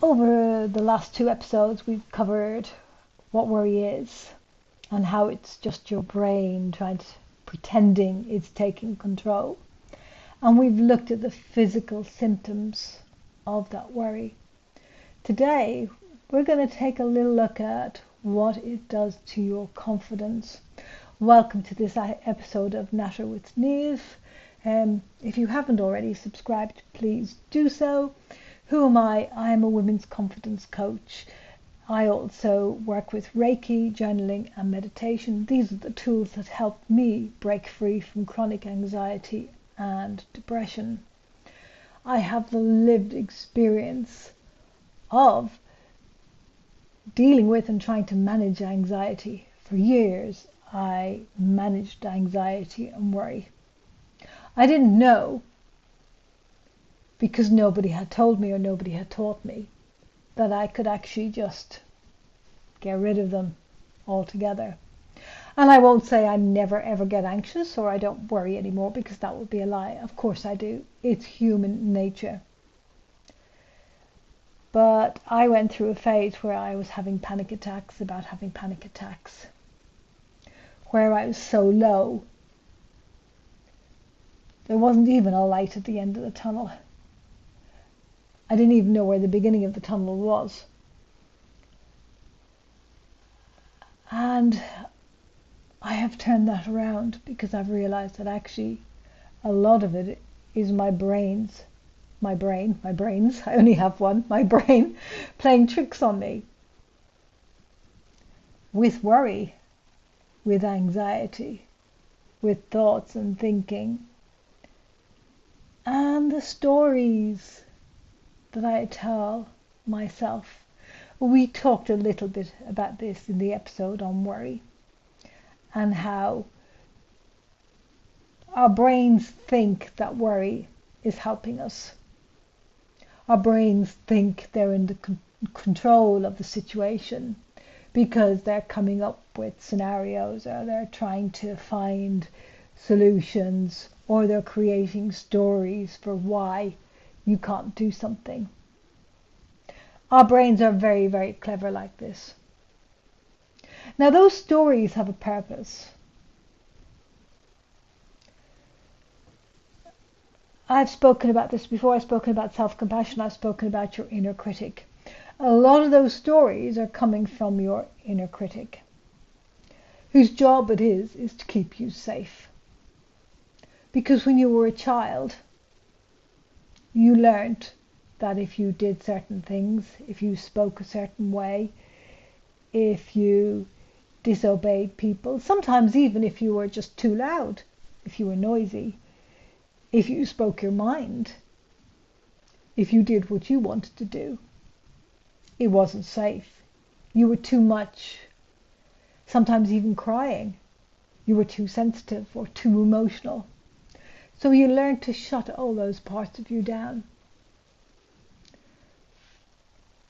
Over the last 2 episodes, we've covered what worry is and how it's just your brain pretending it's taking control. And we've looked at the physical symptoms of that worry. Today, we're going to take a little look at what it does to your confidence. Welcome to this episode of Natter with Niamh. If you haven't already subscribed, please do so. Who am I? I am a women's confidence coach. I also work with Reiki, journaling and meditation. These are the tools that help me break free from chronic anxiety and depression. I have the lived experience of dealing with and trying to manage anxiety. For years, I managed anxiety and worry. I didn't know, because nobody had told me or nobody had taught me, that I could actually just get rid of them altogether. And I won't say I never ever get anxious or I don't worry anymore, because that would be a lie. Of course I do. It's human nature. But I went through a phase where I was having panic attacks about having panic attacks, where I was so low there wasn't even a light at the end of the tunnel. I didn't even know where the beginning of the tunnel was. And I have turned that around, because I've realized that actually a lot of it is my brains, I only have one, my brain playing tricks on me. With worry, with anxiety, with thoughts and thinking, and the stories that I tell myself. We talked a little bit about this in the episode on worry, and how our brains think that worry is helping us. Our brains think they're in the control of the situation, because they're coming up with scenarios, or they're trying to find solutions, or they're creating stories for why you can't do something. Our brains are very, very clever like this. Now, those stories have a purpose. I've spoken about this before. I've spoken about self-compassion. I've spoken about your inner critic. A lot of those stories are coming from your inner critic, whose job it is to keep you safe. Because when you were a child, you learned that if you did certain things, if you spoke a certain way, if you disobeyed people, sometimes even if you were just too loud, if you were noisy, if you spoke your mind, if you did what you wanted to do, it wasn't safe. You were too much, sometimes even crying. You were too sensitive or too emotional. So you learned to shut all those parts of you down.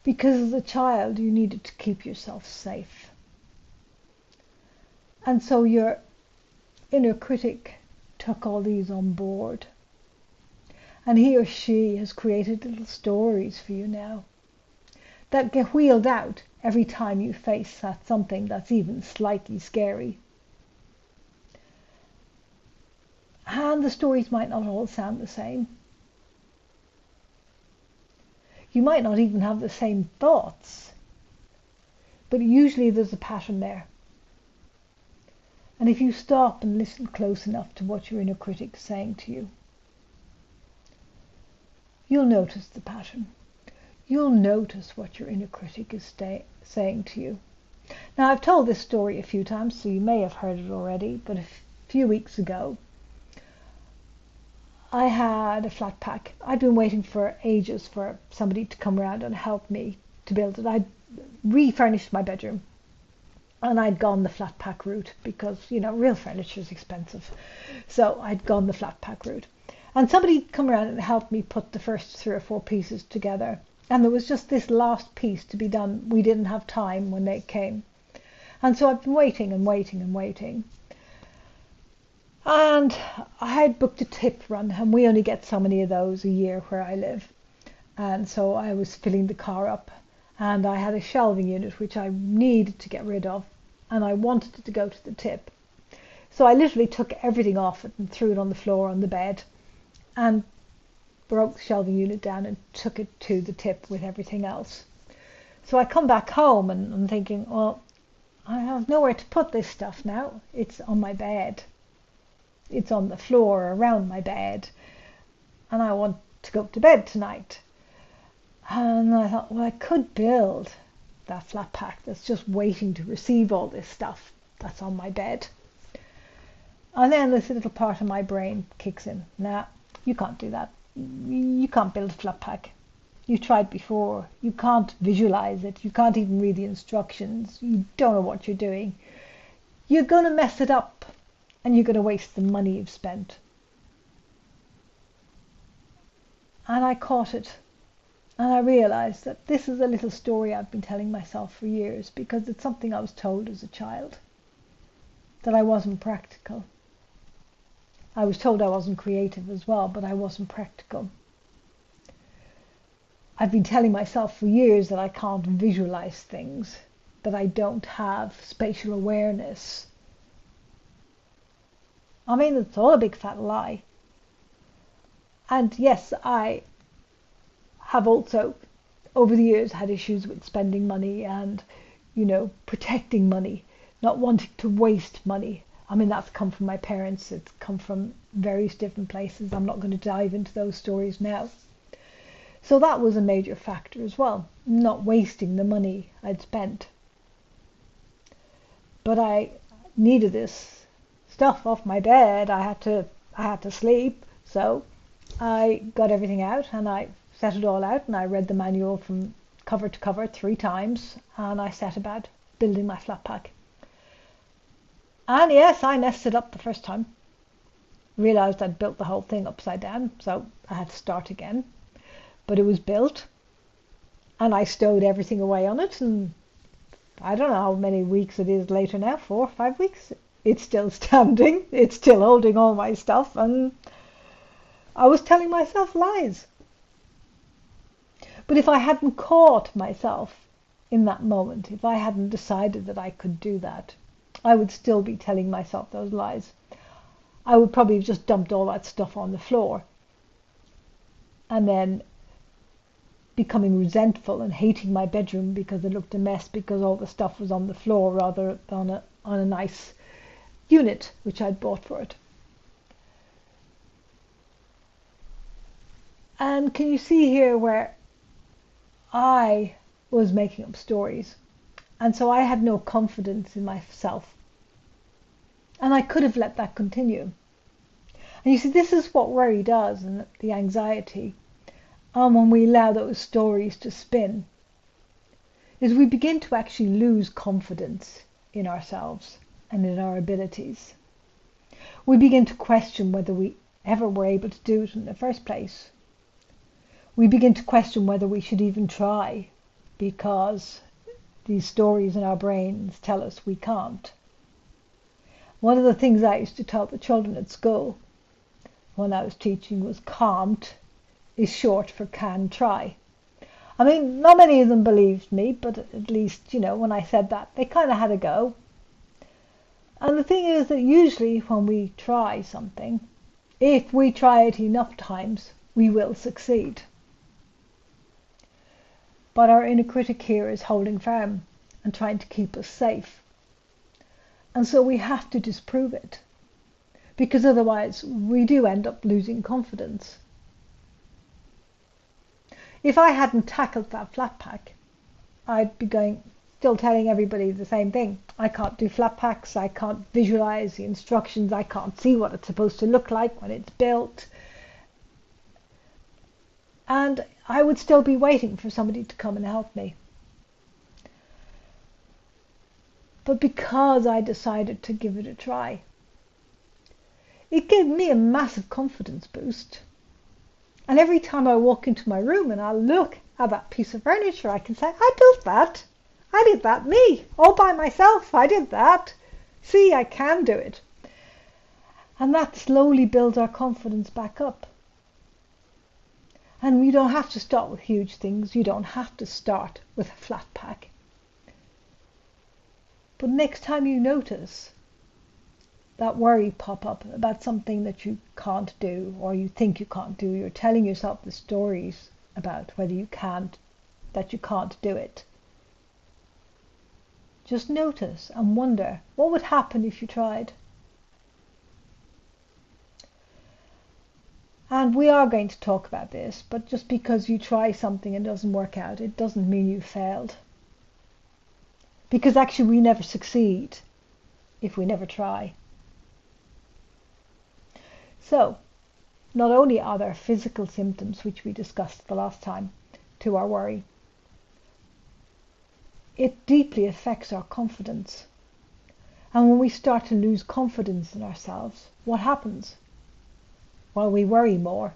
Because as a child, you needed to keep yourself safe. And so your inner critic took all these on board. And he or she has created little stories for you now that get wheeled out every time you face something that's even slightly scary. And the stories might not all sound the same. You might not even have the same thoughts, but usually there's a pattern there. And if you stop and listen close enough to what your inner critic is saying to you, you'll notice the pattern. You'll notice what your inner critic is saying to you. Now, I've told this story a few times, so you may have heard it already, but a few weeks ago, I had a flat pack. I'd been waiting for ages for somebody to come around and help me to build it. I'd refurnished my bedroom, and I'd gone the flat pack route because, real furniture is expensive. So I'd gone the flat pack route. And somebody had come around and helped me put the first 3 or 4 pieces together. And there was just this last piece to be done. We didn't have time when they came. And so I've been waiting and waiting and waiting. And I had booked a tip run, and we only get so many of those a year where I live. And so I was filling the car up, and I had a shelving unit which I needed to get rid of, and I wanted it to go to the tip. So I literally took everything off it and threw it on the floor on the bed, and broke the shelving unit down and took it to the tip with everything else. So I come back home and I'm thinking, well, I have nowhere to put this stuff now. It's on my bed. It's on the floor around my bed, and I want to go to bed tonight. And I thought, well, I could build that flat pack that's just waiting to receive all this stuff that's on my bed. And then this little part of my brain kicks in. Nah, you can't do that. You can't build a flat pack. You tried before. You can't visualize it. You can't even read the instructions. You don't know what you're doing. You're going to mess it up, and you're going to waste the money you've spent. And I caught it. And I realized that this is a little story I've been telling myself for years, because it's something I was told as a child, that I wasn't practical. I was told I wasn't creative as well, but I wasn't practical. I've been telling myself for years that I can't visualize things, that I don't have spatial awareness. I mean, it's all a big fat lie. And yes, I have also, over the years, had issues with spending money and, protecting money, not wanting to waste money. I mean, that's come from my parents. It's come from various different places. I'm not going to dive into those stories now. So that was a major factor as well, not wasting the money I'd spent. But I needed this stuff off my bed. I had to sleep, so I got everything out and I set it all out, and I read the manual from cover to cover 3 times, and I set about building my flat pack. And yes, I messed it up the first time. Realized I'd built the whole thing upside down, so I had to start again. But it was built, and I stowed everything away on it, and I don't know how many weeks it is later now, 4 or 5 weeks. It's still standing, it's still holding all my stuff, and I was telling myself lies. But if I hadn't caught myself in that moment, if I hadn't decided that I could do that, I would still be telling myself those lies. I would probably have just dumped all that stuff on the floor, and then becoming resentful and hating my bedroom because it looked a mess because all the stuff was on the floor rather than on a nice unit which I'd bought for it. And can you see here where I was making up stories, and so I had no confidence in myself, and I could have let that continue. And you see, this is what worry does, and the anxiety, when we allow those stories to spin, is we begin to actually lose confidence in ourselves and in our abilities. We begin to question whether we ever were able to do it in the first place. We begin to question whether we should even try, because these stories in our brains tell us we can't. One of the things I used to tell the children at school when I was teaching was can't is short for can try. I mean, not many of them believed me, but at least, when I said that, they kind of had a go. And the thing is that usually when we try something, if we try it enough times, we will succeed. But our inner critic here is holding firm and trying to keep us safe. And so we have to disprove it, because otherwise we do end up losing confidence. If I hadn't tackled that flat pack, I'd be still telling everybody the same thing. I can't do flat packs, I can't visualize the instructions, I can't see what it's supposed to look like when it's built. And I would still be waiting for somebody to come and help me. But because I decided to give it a try, it gave me a massive confidence boost. And every time I walk into my room and I look at that piece of furniture, I can say, I built that. I did that, me, all by myself. I did that. See, I can do it. And that slowly builds our confidence back up. And you don't have to start with huge things. You don't have to start with a flat pack. But next time you notice that worry pop up about something that you can't do or you think you can't do, you're telling yourself the stories about whether you can't, that you can't do it. Just notice and wonder what would happen if you tried. And we are going to talk about this, but just because you try something and it doesn't work out, it doesn't mean you failed. Because actually we never succeed if we never try. So, not only are there physical symptoms, which we discussed the last time, to our worry, it deeply affects our confidence. And when we start to lose confidence in ourselves, what happens? Well, we worry more.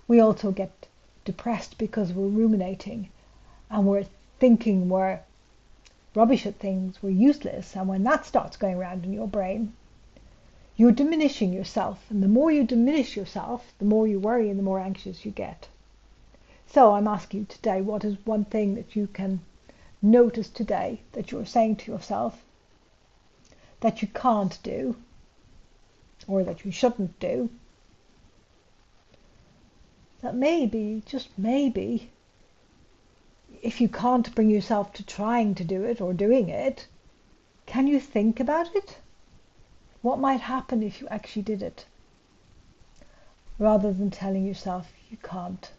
We also get depressed because we're ruminating and we're thinking we're rubbish at things, we're useless. And when that starts going around in your brain, you're diminishing yourself. And the more you diminish yourself, the more you worry and the more anxious you get. So I'm asking you today, what is one thing that you can notice today that you're saying to yourself that you can't do, or that you shouldn't do, that maybe, just maybe, if you can't bring yourself to trying to do it or doing it, can you think about it? What might happen if you actually did it? Rather than telling yourself you can't.